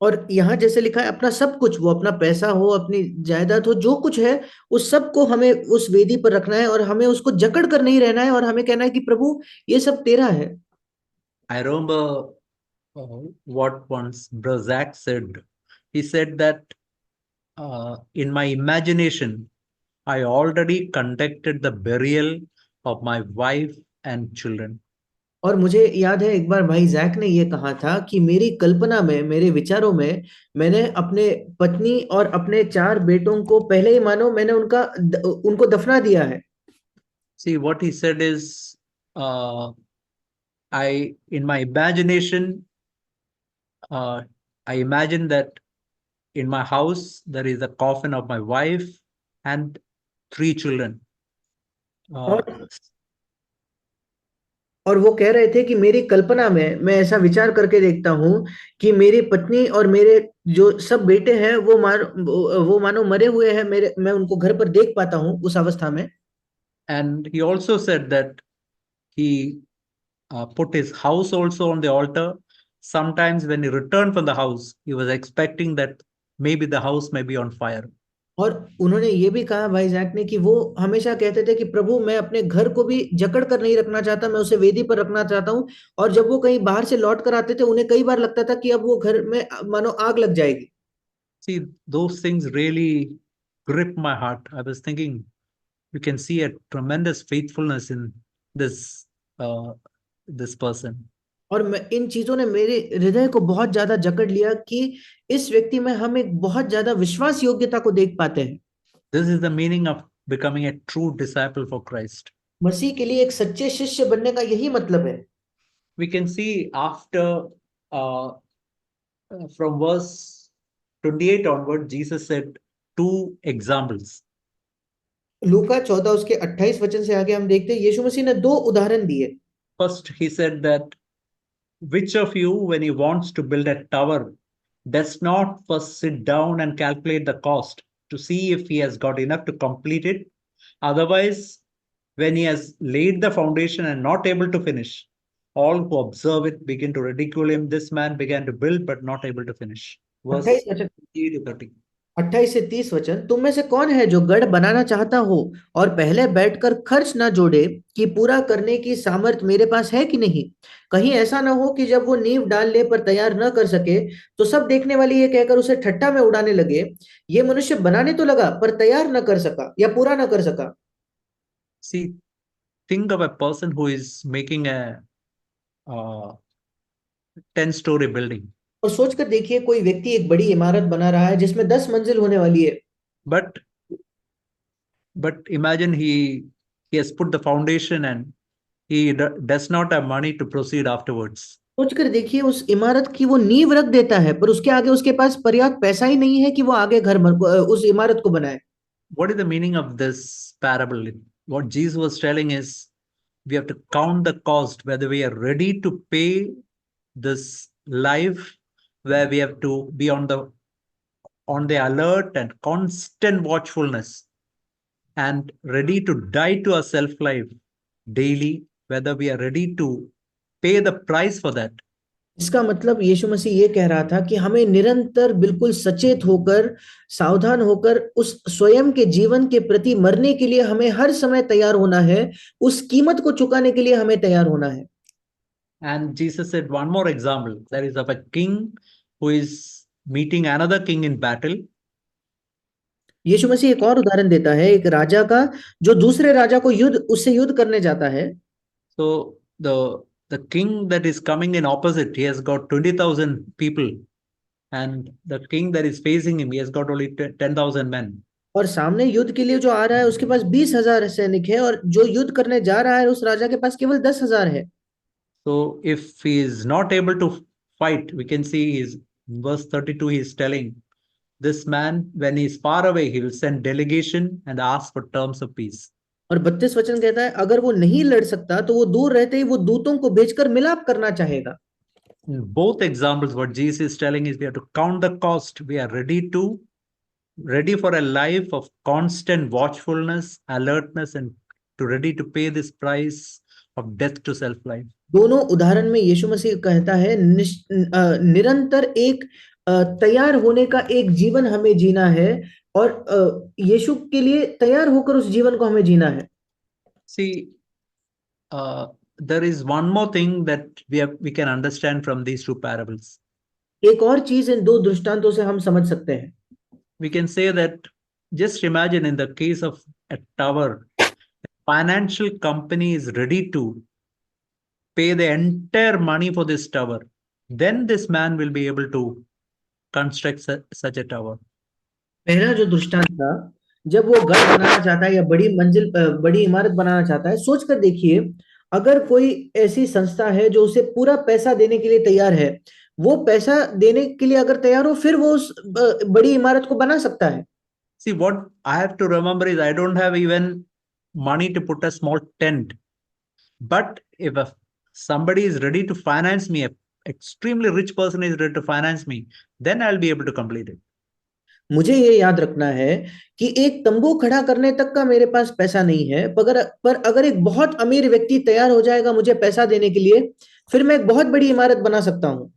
और यहाँ जैसे लिखा है, अपना सब कुछ, वो अपना पैसा हो, अपनी जायदाद हो, जो कुछ है, उस सब को हमें उस वेदी पर रखना है और हमें उसको जकड़ कर नहीं रहना है और हमें कहना है कि प्रभु ये सब तेरा है।
I remember what once Brother Zach said. He said that in my imagination, I already conducted the burial of my wife and children.
और मुझे याद है एक बार भाई जैक ने ये कहा था कि मेरी कल्पना में, मेरे विचारों में, मैंने अपने पत्नी और अपने 4 बेटों को पहले ही मानो मैंने उनको दफना दिया है।
See, what he said is, in my imagination, I imagine that in my house there is a coffin of my wife and 3 children.
और वो कह रहे थे कि मेरी कल्पना में मैं ऐसा विचार करके देखता हूँ कि मेरी पत्नी और मेरे जो सब बेटे हैं वो मानो मरे हुए हैं, मैं उनको घर पर देख पाता हूँ उस अवस्था में।
And he also said that he put his house also on the altar. Sometimes when he returned from the house, he was expecting that maybe the house may be on fire.
और उन्होंने ये भी कहा भाई जैक ने कि वो हमेशा कहते थे कि प्रभु मैं अपने घर को भी जकड़ कर नहीं रखना चाहता, मैं उसे वेदी पर रखना चाहता हूँ। और जब वो कहीं बाहर से लौट कर आते थे, उन्हें कई बार लगता था कि अब वो घर में मानो आग लग जाएगी।
See, those things really grip my heart. I was thinking, you can see a tremendous faithfulness in this person.
और इन चीजों ने मेरे हृदय को बहुत ज्यादा जकड़ लिया कि इस व्यक्ति में हम एक बहुत ज्यादा विश्वास योग्यता को देख पाते हैं।
This is the meaning of becoming a true disciple for Christ.
मसीह के लिए एक सच्चे शिष्य बनने का यही मतलब है।
We can see after from verse 28 onward, Jesus said 2 examples.
लूका 14 उसके 28 वचन से आगे हम देखते हैं यीशु मसीह ने 2 उदाहरण दिए।
First, he said that which of you, when he wants to build a tower, does not first sit down and calculate the cost to see if he has got enough to complete it. Otherwise, when he has laid the foundation and not able to finish, all who observe it begin to ridicule him. This man began to build but not able to finish. Verse
28 वचन
28 to 30.
28 से 30 वचन, तुम में से कौन है जो गढ़ बनाना चाहता हो और पहले बैठकर खर्च ना जोड़े कि पूरा करने की सामर्थ्य मेरे पास है कि नहीं? कहीं ऐसा ना हो कि जब वो नींव डाल ले पर तैयार न कर सके तो सब देखने वाले ये कहकर उसे ठट्ठा में उड़ाने लगे, ये मनुष्य बनाने तो लगा पर तैयार न कर सका या पूरा न कर सका।
See, think of a person who is making a 10-story building.
और सोचकर देखिए, कोई व्यक्ति एक बड़ी इमारत बना रहा है जिसमें 10 मंजिल होने वाली है।
But imagine he has put the foundation and he does not have money to proceed afterwards.
सोचकर देखिए, उस इमारत की वो नींव रख देता है पर उसके आगे उसके पास पर्याप्त पैसा ही नहीं है कि वो आगे उस इमारत को बनाए।
What is the meaning of this parable? What Jesus was telling is we have to count the cost, whether we are ready to pay this life, where we have to be on the alert and constant watchfulness and ready to die to our self-life daily, whether we are ready to pay the price for that.
इसका मतलब यीशु मसीह ये कह रहा था कि हमें निरंतर बिल्कुल सचेत होकर, सावधान होकर उस स्वयं के जीवन के प्रति मरने के लिए हमें हर समय तैयार होना है, उस कीमत को चुकाने के लिए हमें तैयार होना है।
And Jesus said one more example, that is of a king who is meeting another king in battle.
यीशु मसीह एक और उदाहरण देता है, एक राजा का जो दूसरे राजा को उससे युद्ध करने जाता है।
So the king that is coming in opposite, he has got 20,000 people, and the king that is facing him, he has got only 10,000 men.
और सामने युद्ध के लिए जो आ रहा है उसके पास 20,000 सैनिक है, और जो युद्ध करने जा रहा है उस राजा के पास केवल 10,000 है।
So if he is not able to fight, we can see his verse 32, he is telling this man, when he is far away, he will send delegation and ask for terms of peace.
और 32 वचन कहता है, अगर वो नहीं लड़ सकता तो वो दूर रहते ही वो दूतों को भेजकर मिलाप करना चाहेगा।
In both examples, what Jesus is telling is we have to count the cost. We are ready for a life of constant watchfulness, alertness, and ready to pay this price of death to self-life.
दोनों उदाहरण में यीशु मसीह कहता है निरंतर एक तैयार होने का एक जीवन हमें जीना है, और यीशु के लिए तैयार होकर उस जीवन को हमें जीना है।
See, there is one more thing that we can understand from these two parables.
एक और चीज इन दो दृष्टांतों से हम समझ सकते हैं।
We can say that, just imagine in the case of a tower, a financial company is ready to pay the entire money for this tower. Then this man will be able to construct such a tower.
पहला जो दृष्टांत था, जब वो घर बनाना चाहता है या बड़ी इमारत बनाना चाहता है, सोचकर देखिए, अगर कोई ऐसी संस्था है जो उसे पूरा पैसा देने के लिए तैयार है, वो पैसा देने के लिए अगर तैयार हो, फिर वो उस बड़ी इमारत को बना सकता है।
See, what I have to remember is I don't have even money to put a small tent. But if somebody is ready to finance me, an extremely rich person is ready to finance me, then I'll be able to complete it.
मुझे ये याद रखना है कि एक तंबू खड़ा करने तक का मेरे पास पैसा नहीं है, पर अगर एक बहुत अमीर व्यक्ति तैयार हो जाएगा मुझे पैसा देने के लिए, फिर मैं एक बहुत बड़ी इमारत बना सकता हूँ।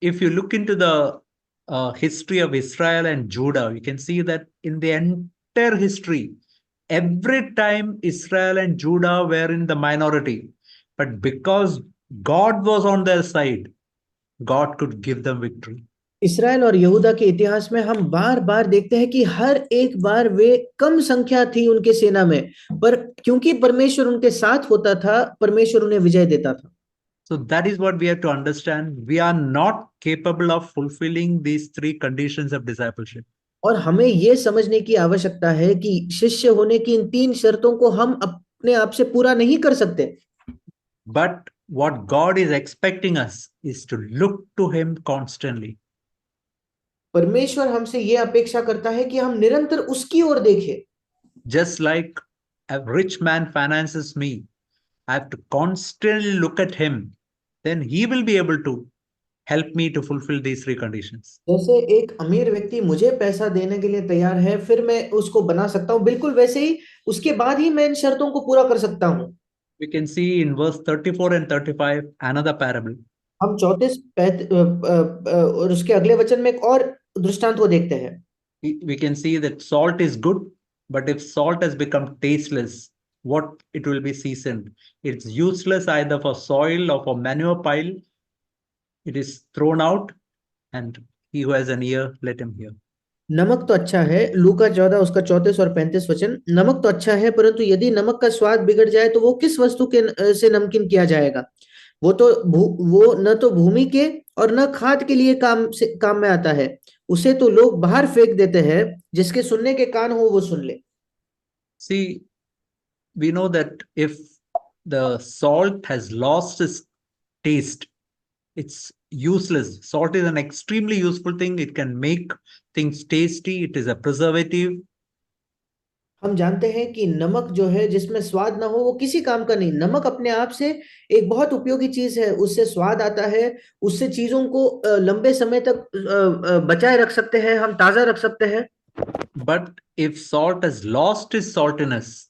If you look into the history of Israel and Judah, you can see that in the entire history, every time Israel and Judah were in the minority, but because God was on their side, God could give them victory.
Israel और यहूदा के इतिहास में हम बार बार देखते हैं कि हर एक बार वे कम संख्या थी उनके सेना में, पर क्योंकि परमेश्वर उनके साथ होता था, परमेश्वर उन्हें विजय देता था।
So that is what we have to understand. We are not capable of fulfilling these three conditions of discipleship.
और हमें यह समझने की आवश्यकता है कि शिष्य होने की इन 3 शर्तों को हम अपने आप से पूरा नहीं कर सकते।
But what God is expecting us is to look to Him constantly.
परमेश्वर हमसे यह अपेक्षा करता है कि हम निरंतर उसकी ओर देखें।
Just like a rich man finances me, I have to constantly look at him. Then he will be able to help me to fulfill these three conditions.
जैसे एक अमीर व्यक्ति मुझे पैसा देने के लिए तैयार है, फिर मैं उसको बना सकता हूँ, बिल्कुल वैसे ही उसके बाद ही मैं इन शर्तों को पूरा कर सकता हूँ।
We can see in verse 34 and 35 another parable.
हम 34 और उसके अगले वचन में एक और दृष्टांत को देखते हैं।
We can see that salt is good, but if salt has become tasteless, what it will be seasoned. It's useless either for soil or for manure pile. It is thrown out, and he who has an ear, let him hear.
नमक तो अच्छा है, लूका 14 उसका 34 और 35 वचन। नमक तो अच्छा है, परंतु यदि नमक का स्वाद बिगड़ जाए तो वो किस वस्तु के से नमकीन किया जाएगा? वो तो वो न तो भूमि के और न खाद के लिए काम में आता है। उसे तो लोग बाहर फेंक देते हैं। जिसके सुनने के कान हो वो सुन ले।
See, we know that if the salt has lost its taste, it's useless. Salt is an extremely useful thing. It can make things tasty. It is a preservative.
हम जानते हैं कि नमक जो है, जिसमें स्वाद ना हो वो किसी काम का नहीं। नमक अपने आप से एक बहुत उपयोगी चीज है, उससे स्वाद आता है, उससे चीजों को लंबे समय तक बचाए रख सकते हैं, हम ताजा रख सकते हैं।
But if salt has lost its saltiness,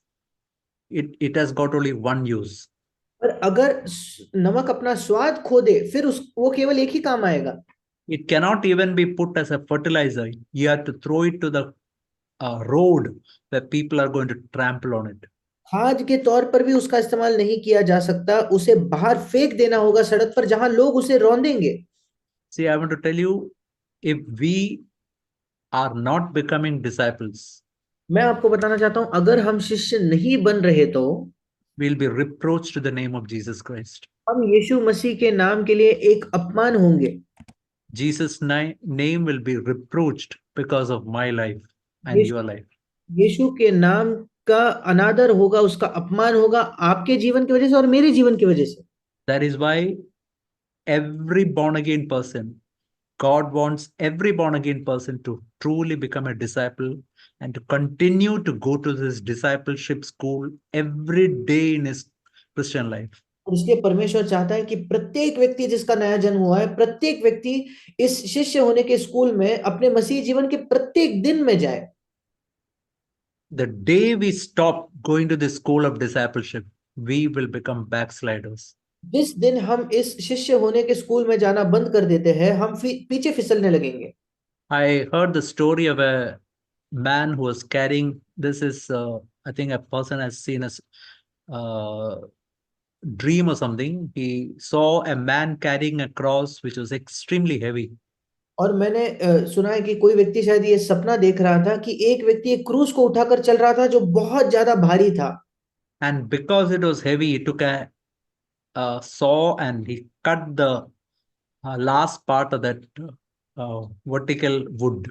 it has got only one use.
पर अगर नमक अपना स्वाद खो दे, फिर वो केवल एक ही काम आएगा।
It cannot even be put as a fertilizer. You have to throw it to the road where people are going to trample on it.
खाद के तौर पर भी उसका इस्तेमाल नहीं किया जा सकता, उसे बाहर फेंक देना होगा सड़क पर, जहां लोग उसे रौंदेंगे।
See, I want to tell you, if we are not becoming disciples,
मैं आपको बताना चाहता हूं, अगर हम शिष्य नहीं बन रहे तो
we'll be reproached to the name of Jesus Christ.
हम यीशु मसीह के नाम के लिए एक अपमान होंगे।
Jesus' name will be reproached because of my life and your life.
यीशु के नाम का अनादर होगा, उसका अपमान होगा आपके जीवन की वजह से और मेरे जीवन की वजह से।
That is why every born again person, God wants every born again person to truly become a disciple and to continue to go to this discipleship school every day in his Christian life.
इसलिए परमेश्वर चाहता है कि प्रत्येक व्यक्ति जिसका नया जन्म हुआ है, प्रत्येक व्यक्ति इस शिष्य होने के स्कूल में अपने मसीह जीवन के प्रत्येक दिन में जाए।
The day we stop going to the school of discipleship, we will become backsliders.
जिस दिन हम इस शिष्य होने के स्कूल में जाना बंद कर देते हैं, हम पीछे फिसलने लगेंगे।
I heard the story of a man who was carrying, this is, I think a person has seen a dream or something. He saw a man carrying a cross which was extremely heavy.
और मैंने सुना है कि कोई व्यक्ति शायद ये सपना देख रहा था कि एक व्यक्ति एक क्रूस को उठाकर चल रहा था जो बहुत ज्यादा भारी था।
And because it was heavy, he took a saw and he cut the last part of that vertical wood.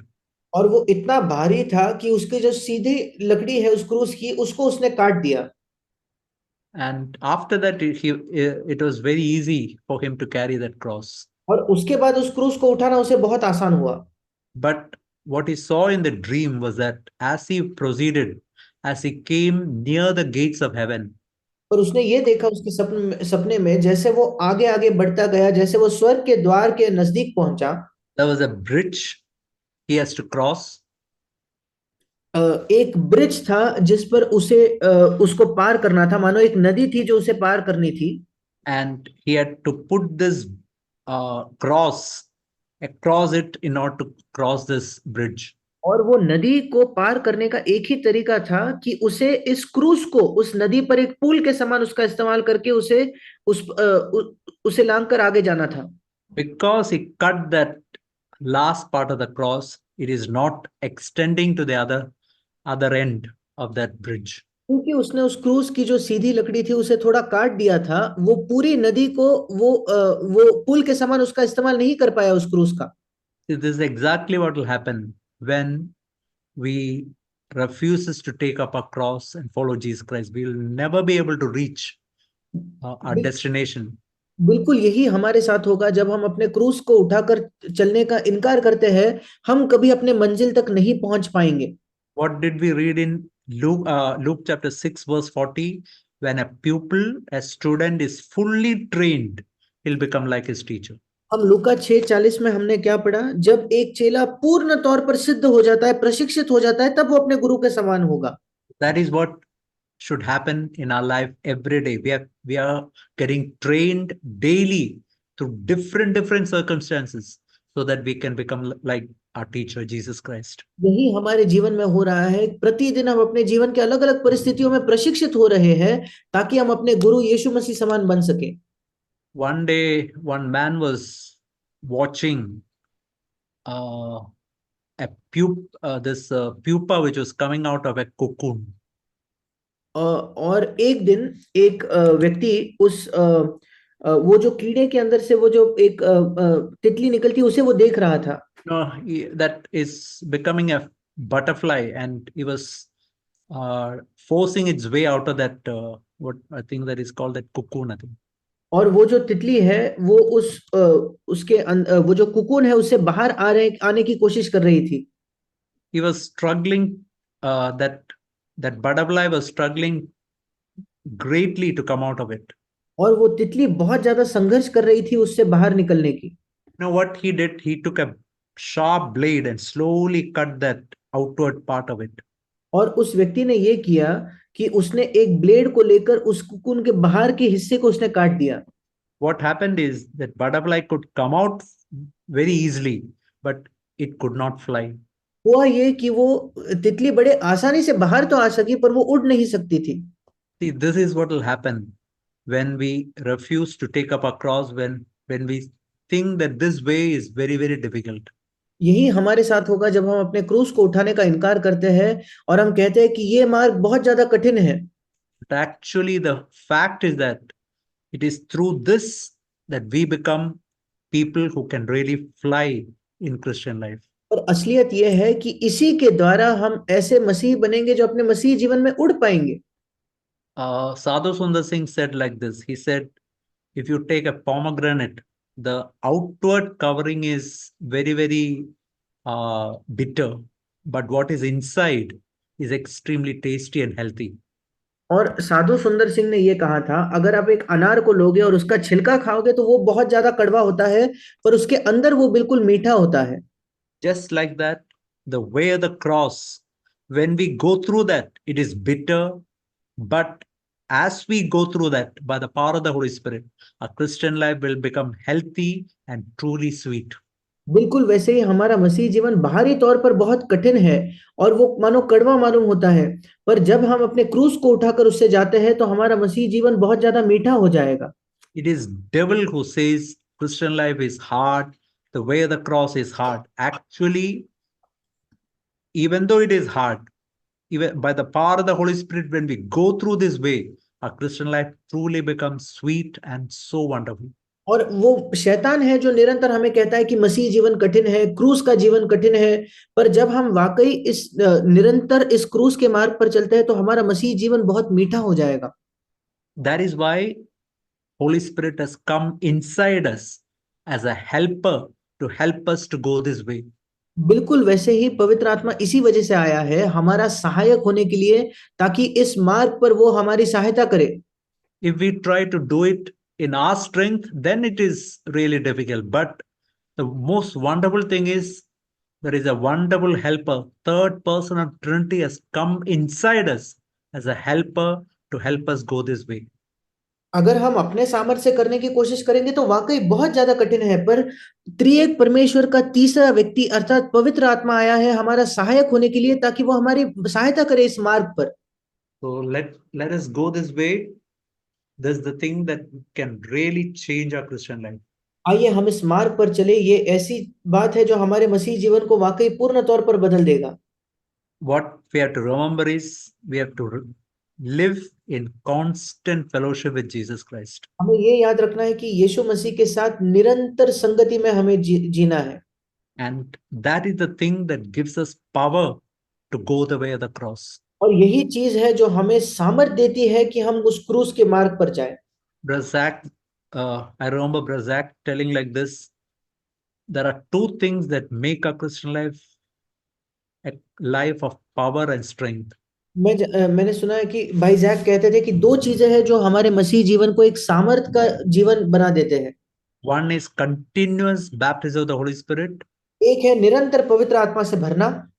और वो इतना भारी था कि उसकी जो सीधी लकड़ी है उस क्रूस की, उसको उसने काट दिया।
And after that, it was very easy for him to carry that cross.
और उसके बाद उस क्रूस को उठाना उसे बहुत आसान हुआ।
But what he saw in the dream was that as he proceeded, as he came near the gates of heaven,
और उसने ये देखा उसके सपने में, जैसे वो आगे आगे बढ़ता गया, जैसे वो स्वर्ग के द्वार के नजदीक पहुंचा,
there was a bridge he has to cross.
एक ब्रिज था जिस पर उसको पार करना था, मानो एक नदी थी जो उसे पार करनी थी।
And he had to put this cross across it in order to cross this bridge.
और वो नदी को पार करने का एक ही तरीका था कि उसे इस क्रूस को उस नदी पर एक पुल के समान उसका इस्तेमाल करके उसे लांघकर आगे जाना था।
Because he cut that last part of the cross, it is not extending to the other end of that bridge.
क्योंकि उसने उस क्रूस की जो सीधी लकड़ी थी उसे थोड़ा काट दिया था, वो पूरी नदी को वो पुल के समान उसका इस्तेमाल नहीं कर पाया उस क्रूस का।
This is exactly what will happen when we refuses to take up our cross and follow Jesus Christ. We will never be able to reach our destination.
बिल्कुल यही हमारे साथ होगा जब हम अपने क्रूस को उठाकर चलने का इनकार करते हैं, हम कभी अपने मंजिल तक नहीं पहुंच पाएंगे।
What did we read in Luke chapter 6 verse 40? When a pupil, a student is fully trained, he'll become like his teacher.
हम लूका 6:40 में हमने क्या पढ़ा? जब एक चेला पूर्ण तौर पर सिद्ध हो जाता है, प्रशिक्षित हो जाता है, तब वो अपने गुरु के समान होगा।
That is what should happen in our life every day. We are getting trained daily through different circumstances so that we can become like our teacher Jesus Christ.
यही हमारे जीवन में हो रहा है। प्रतिदिन हम अपने जीवन के अलग अलग परिस्थितियों में प्रशिक्षित हो रहे हैं ताकि हम अपने गुरु यीशु मसीह समान बन सके।
One day, one man was watching uh, this pupa which was coming out of a cocoon.
और एक दिन एक व्यक्ति उस वो जो कीड़े के अंदर से वो जो एक तितली निकलती है उसे वो देख रहा था।
That is becoming a butterfly, and he was forcing its way out of that what I think that is called that cocoon, I think.
और वो जो तितली है वो उसके वो जो कुकुन है उससे बाहर आने की कोशिश कर रही थी।
He was struggling, that butterfly was struggling greatly to come out of it.
और वो तितली बहुत ज्यादा संघर्ष कर रही थी उससे बाहर निकलने की।
Now what he did, he took a sharp blade and slowly cut that outward part of it.
और उस व्यक्ति ने ये किया कि उसने एक ब्लेड को लेकर उस कुकुन के बाहर के हिस्से को उसने काट दिया।
What happened is that butterfly could come out very easily, but it could not fly.
हुआ ये कि वो तितली बड़े आसानी से बाहर तो आ सकी पर वो उड़ नहीं सकती थी।
See, this is what will happen when we refuse to take up our cross, when we think that this way is very difficult.
यही हमारे साथ होगा जब हम अपने क्रूस को उठाने का इनकार करते हैं और हम कहते हैं कि ये मार्ग बहुत ज्यादा कठिन है।
But actually, the fact is that it is through this that we become people who can really fly in Christian life.
और असलियत ये है कि इसी के द्वारा हम ऐसे मसीह बनेंगे जो अपने मसीह जीवन में उड़ पाएंगे।
Sadhu Sundar Singh said like this. He said, if you take a pomegranate, the outward covering is very bitter, but what is inside is extremely tasty and healthy.
और साधु सुंदर सिंह ने ये कहा था, अगर आप एक अनार को लोगे और उसका छिलका खाओगे तो वो बहुत ज्यादा कड़वा होता है, पर उसके अंदर वो बिल्कुल मीठा होता है।
Just like that, the way of the cross, when we go through that, it is bitter, but as we go through that, by the power of the Holy Spirit, our Christian life will become healthy and truly sweet.
बिल्कुल वैसे ही हमारा मसीह जीवन बाहरी तौर पर बहुत कठिन है और वो मानो कड़वा मालूम होता है, पर जब हम अपने क्रूस को उठाकर उससे जाते हैं तो हमारा मसीह जीवन बहुत ज्यादा मीठा हो जाएगा।
It is devil who says Christian life is hard, the way of the cross is hard. Actually, even though it is hard, even by the power of the Holy Spirit, when we go through this way, our Christian life truly becomes sweet and so wonderful.
और वो शैतान है जो निरंतर हमें कहता है कि मसीह जीवन कठिन है, क्रूस का जीवन कठिन है, पर जब हम वाकई इस निरंतर इस क्रूस के मार्ग पर चलते हैं तो हमारा मसीह जीवन बहुत मीठा हो जाएगा।
That is why Holy Spirit has come inside us as a helper to help us to go this way.
बिल्कुल वैसे ही पवित्र आत्मा इसी वजह से आया है, हमारा सहायक होने के लिए, ताकि इस मार्ग पर वो हमारी सहायता करे।
If we try to do it in our strength, then it is really difficult. But the most wonderful thing is there is a wonderful helper. Third person of Trinity has come inside us as a helper to help us go this way.
अगर हम अपने सामर्थ्य से करने की कोशिश करेंगे तो वाकई बहुत ज्यादा कठिन है, पर त्रिएक परमेश्वर का तीसरा व्यक्ति अर्थात पवित्र आत्मा आया है हमारा सहायक होने के लिए, ताकि वो हमारी सहायता करे इस मार्ग पर।
So let us go this way. This is the thing that can really change our Christian life.
आइए हम इस मार्ग पर चले, ये ऐसी बात है जो हमारे मसीह जीवन को वाकई पूर्ण तौर पर बदल देगा।
What we have to remember is we have to live in constant fellowship with Jesus Christ.
हमें ये याद रखना है कि यीशु मसीह के साथ निरंतर संगति में हमें जीना है।
And that is the thing that gives us power to go the way of the cross.
और यही चीज है जो हमें सामर्थ देती है कि हम उस क्रूस के मार्ग पर जाएं।
Brazak, I remember Brazak telling like this, there are two things that make a Christian life a life of power and strength.
मैंने सुना है कि भाई जैक कहते थे कि दो चीजें हैं जो हमारे मसीह जीवन को एक सामर्थ का जीवन बना देते हैं।
One is continuous baptism of the Holy Spirit.
एक है निरंतर पवित्र आत्मा से भरना,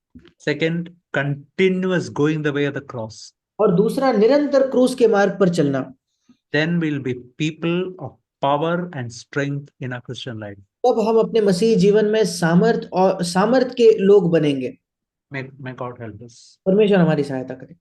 Second, continuous going the way of the cross.
और दूसरा निरंतर क्रूस के मार्ग पर चलना।
Then we'll be people of power and strength in our Christian life.
तब हम अपने मसीही जीवन में सामर्थ के लोग बनेंगे।
May God help us.
परमेश्वर हमारी सहायता करे।